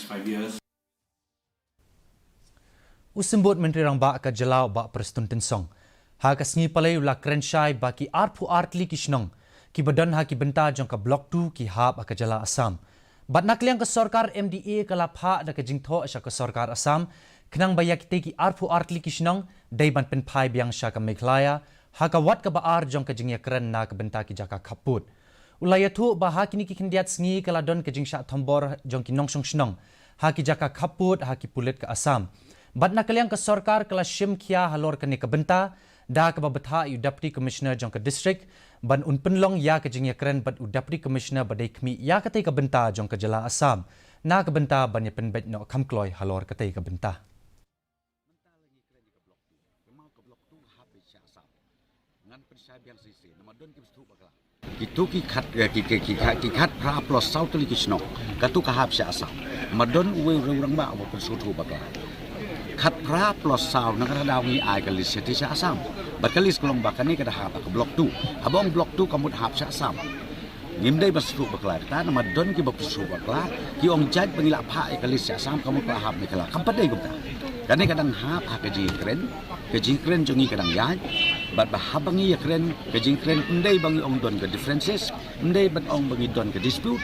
next 5 years. Usimbut Menteri Rangba ke Jelau ba Preston Tensong. Ha kasngi palai ula krenshai baki arpu artli kishnong. Ki badan ha ki benta jong ka blok 2 ki hab ke Jela Assam. Bat nakliang ke sarkar MDA ke lapha da ke jingtho asya ke sarkar Assam. Kenang bayak ki arpu artli kishnong dai ban pen phai biang sya ka Meghalaya. Ha ka wat ka baar jong ka jingya kren na ke benta ki jaka kaput. Ulaya tu bah kini ki kendiat sengi kaladon ke jingsha thombor jong ki nongsong shnong. Ha ki jaka kaput ha ki pulit ke Assam. Bat nakaliang ke sarkar kala shim kia halor ke ni ke benta da ke babetha yu deputy commissioner jong ke district ban un penlong ya ke jingya kren bat u deputy commissioner badai kmi ya ke te ke benta jong ke Jela Assam. Na ke benta ban ye penbet no kamkloi halor ke te ke benta. Itu kikat pra plus South Likishnok katu kahap sya asam madon uwe urang ba abo persutu bakla kat pra plus South nagara dawi ai kalis seti sya asam bakalis kolong bakani kada hap ke blok 2 abong blok 2 kamut hap sya asam ngimdai persutu bakla ta madon ki persutu bakla ki ong jaj pengila pha ai kalis sya asam kamut ka hap nikala kampadai gupta kane kadang hap ha ke jingkren jongi kadang yaj bat bahabangi ya keren kejing keren ndai bangi ong don ke differences ndai ban ong bangi don ke dispute